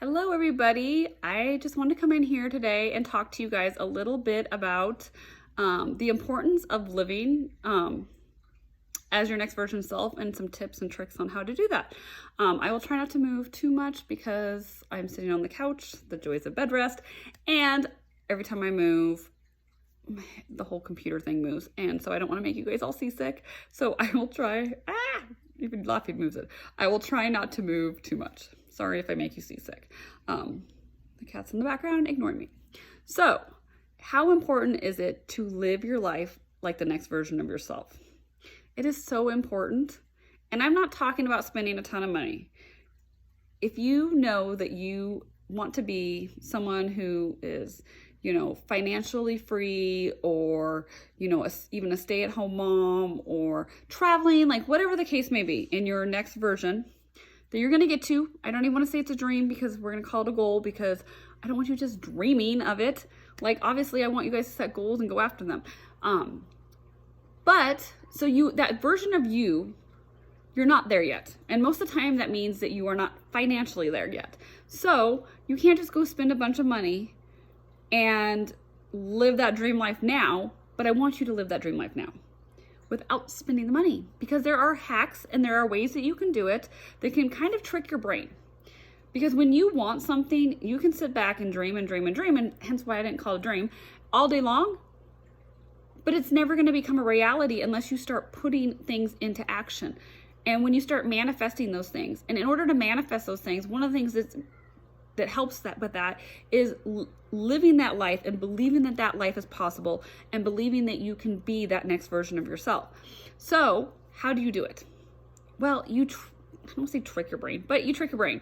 Hello, everybody. I just wanted to come in here today and talk to you guys a little bit about the importance of living as your next version of self and some tips and tricks on how to do that. I will try not to move too much because I'm sitting on the couch, the joys of bed rest, and every time I move, the whole computer thing moves. And so I don't want to make you guys all seasick. So I will try, even Laffy moves it. I will try not to move too much. Sorry if I make you seasick. The cat's in the background, ignore me. So, how important is it to live your life like the next version of yourself? It is so important. And I'm not talking about spending a ton of money. If you know that you want to be someone who is, financially free, or, even a stay-at-home mom, or traveling, like whatever the case may be in your next version that you're going to get to. I don't even want to say it's a dream because we're going to call it a goal, because I don't want you just dreaming of it. Like, obviously I want you guys to set goals and go after them. But so that version of you're not there yet. And most of the time that means that you are not financially there yet. So you can't just go spend a bunch of money and live that dream life now, but I want you to live that dream life now without spending the money, because there are hacks and there are ways that you can do it that can kind of trick your brain. Because when you want something, you can sit back and dream and dream and dream, and hence why I didn't call it a dream, all day long, but it's never going to become a reality unless you start putting things into action. And when you start manifesting those things, and in order to manifest those things, one of the things that helps with that is living that life and believing that that life is possible, and believing that you can be that next version of yourself. So how do you do it? Well, I don't want to say trick your brain, but you trick your brain.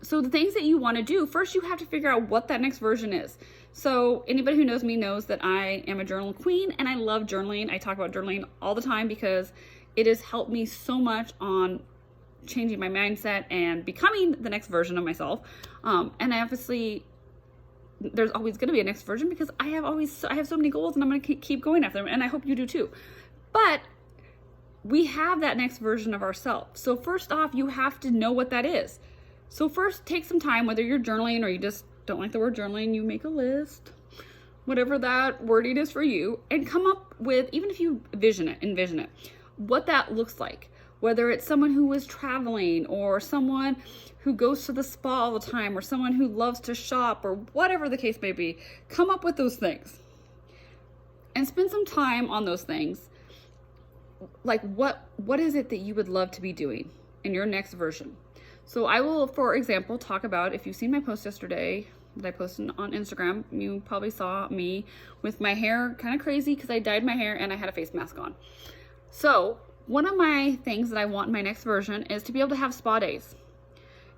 So the things that you want to do, first you have to figure out what that next version is. So anybody who knows me knows that I am a journal queen, and I love journaling. I talk about journaling all the time because it has helped me so much on changing my mindset and becoming the next version of myself. And I obviously, there's always going to be a next version, because I have so many goals, and I'm going to keep going after them. And I hope you do too. But we have that next version of ourselves. So first off, you have to know what that is. So first, take some time, whether you're journaling or you just don't like the word journaling, you make a list, whatever that wording is for you, and come up with, even if you envision it, what that looks like. Whether it's someone who is traveling, or someone who goes to the spa all the time, or someone who loves to shop, or whatever the case may be, come up with those things and spend some time on those things. Like, what is it that you would love to be doing in your next version? So I will, for example, talk about, if you've seen my post yesterday that I posted on Instagram, you probably saw me with my hair kind of crazy because I dyed my hair and I had a face mask on. So one of my things that I want in my next version is to be able to have spa days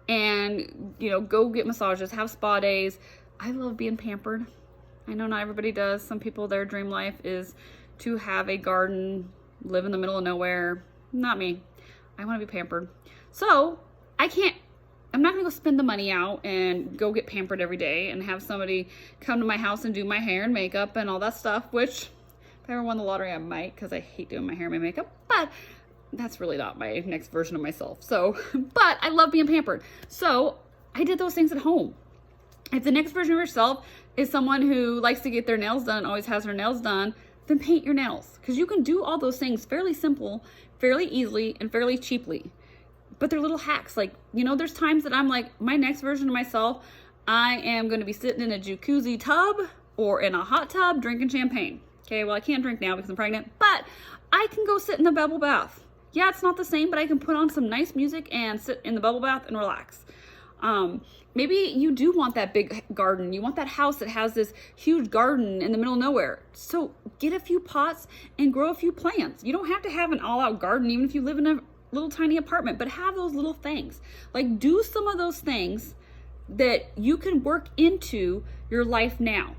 and, go get massages, have spa days. I love being pampered. I know not everybody does. Some people, their dream life is to have a garden, live in the middle of nowhere. Not me. I want to be pampered. So I'm not going to go spend the money out and go get pampered every day and have somebody come to my house and do my hair and makeup and all that stuff, which if I ever won the lottery, I might, because I hate doing my hair and my makeup, but that's really not my next version of myself. So, but I love being pampered. So I did those things at home. If the next version of yourself is someone who likes to get their nails done, always has her nails done, then paint your nails, because you can do all those things fairly simple, fairly easily, and fairly cheaply. But they're little hacks. Like, there's times that I'm like, my next version of myself, I am going to be sitting in a jacuzzi tub or in a hot tub drinking champagne. Okay, well, I can't drink now because I'm pregnant, but I can go sit in the bubble bath. Yeah, it's not the same, but I can put on some nice music and sit in the bubble bath and relax. Maybe you do want that big garden. You want that house that has this huge garden in the middle of nowhere. So get a few pots and grow a few plants. You don't have to have an all-out garden, even if you live in a little tiny apartment, but have those little things. Like, do some of those things that you can work into your life now.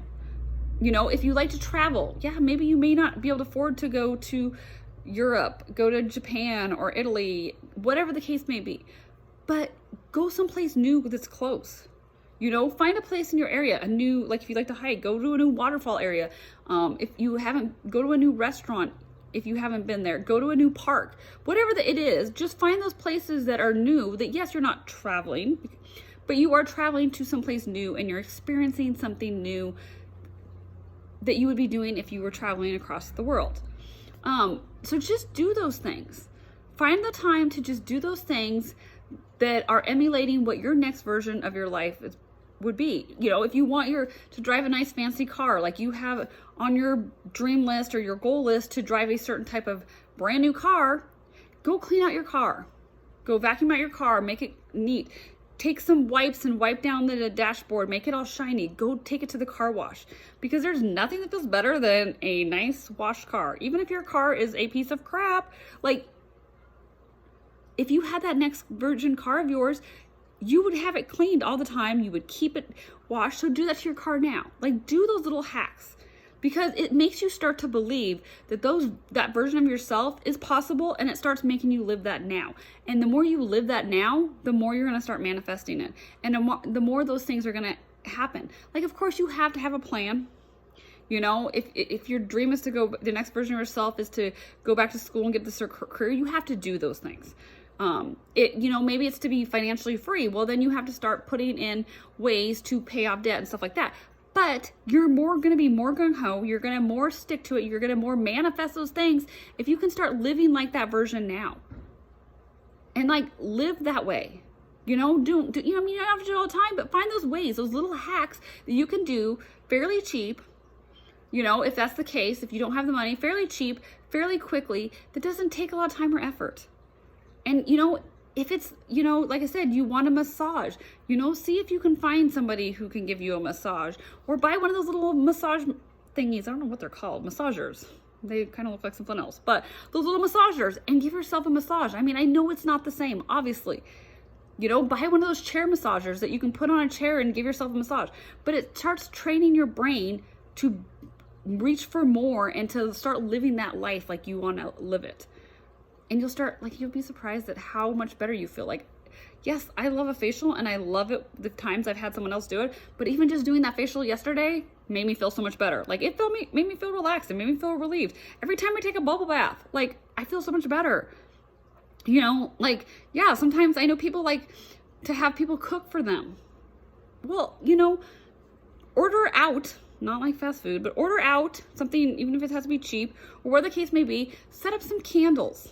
If you like to travel, yeah, maybe you may not be able to afford to go to Europe, go to Japan or Italy, whatever the case may be, but go someplace new that's close. Find a place in your area, like if you like to hike, go to a new waterfall area. If you haven't, go to a new restaurant. If you haven't been there, go to a new park. Whatever it is, just find those places that are new, that yes, you're not traveling, but you are traveling to someplace new and you're experiencing something new that you would be doing if you were traveling across the world. So just do those things. Find the time to just do those things that are emulating what your next version of your life would be. If you want to drive a nice fancy car, like you have on your dream list or your goal list to drive a certain type of brand new car, go clean out your car. Go vacuum out your car, make it neat. Take some wipes and wipe down the dashboard, make it all shiny. Go take it to the car wash, because there's nothing that feels better than a nice washed car. Even if your car is a piece of crap, like if you had that next version car of yours, you would have it cleaned all the time. You would keep it washed. So do that to your car now. Like, do those little hacks, because it makes you start to believe that that version of yourself is possible, and it starts making you live that now. And the more you live that now, the more you're going to start manifesting it. And the more those things are going to happen. Like, of course, you have to have a plan. If your dream is to go, the next version of yourself is to go back to school and get this career, you have to do those things. Maybe it's to be financially free. Well, then you have to start putting in ways to pay off debt and stuff like that. But you're going to be more gung-ho. You're going to more stick to it. You're going to more manifest those things if you can start living like that version now. And like, live that way. You don't have to do it all the time, but find those ways, those little hacks that you can do fairly cheap. If that's the case, if you don't have the money, fairly cheap, fairly quickly, that doesn't take a lot of time or effort. And if it's, like I said, you want a massage, see if you can find somebody who can give you a massage, or buy one of those little massage thingies. I don't know what they're called, massagers. They kind of look like something else, but those little massagers, and give yourself a massage. I mean, I know it's not the same, obviously. Buy one of those chair massagers that you can put on a chair and give yourself a massage. But it starts training your brain to reach for more and to start living that life like you want to live it. And you'll be surprised at how much better you feel. Like, yes, I love a facial and I love it the times I've had someone else do it, but even just doing that facial yesterday made me feel so much better. Like, it made me feel relaxed and made me feel relieved. Every time I take a bubble bath, like, I feel so much better. Sometimes I know people like to have people cook for them. Well, order out, not like fast food, but order out something, even if it has to be cheap or whatever the case may be. Set up some candles.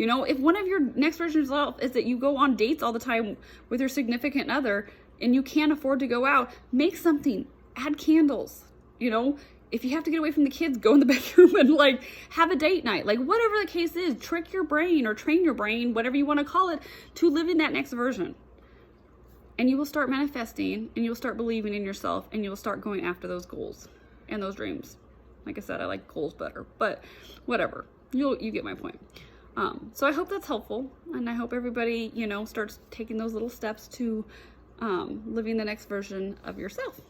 If one of your next version of yourself is that you go on dates all the time with your significant other and you can't afford to go out, make something, add candles. If you have to get away from the kids, go in the bedroom and like have a date night. Like, whatever the case is, trick your brain or train your brain, whatever you want to call it, to live in that next version. And you will start manifesting, and you'll start believing in yourself, and you'll start going after those goals and those dreams. Like I said, I like goals better, but whatever. You get my point. So I hope that's helpful, and I hope everybody, starts taking those little steps to living the next version of yourself.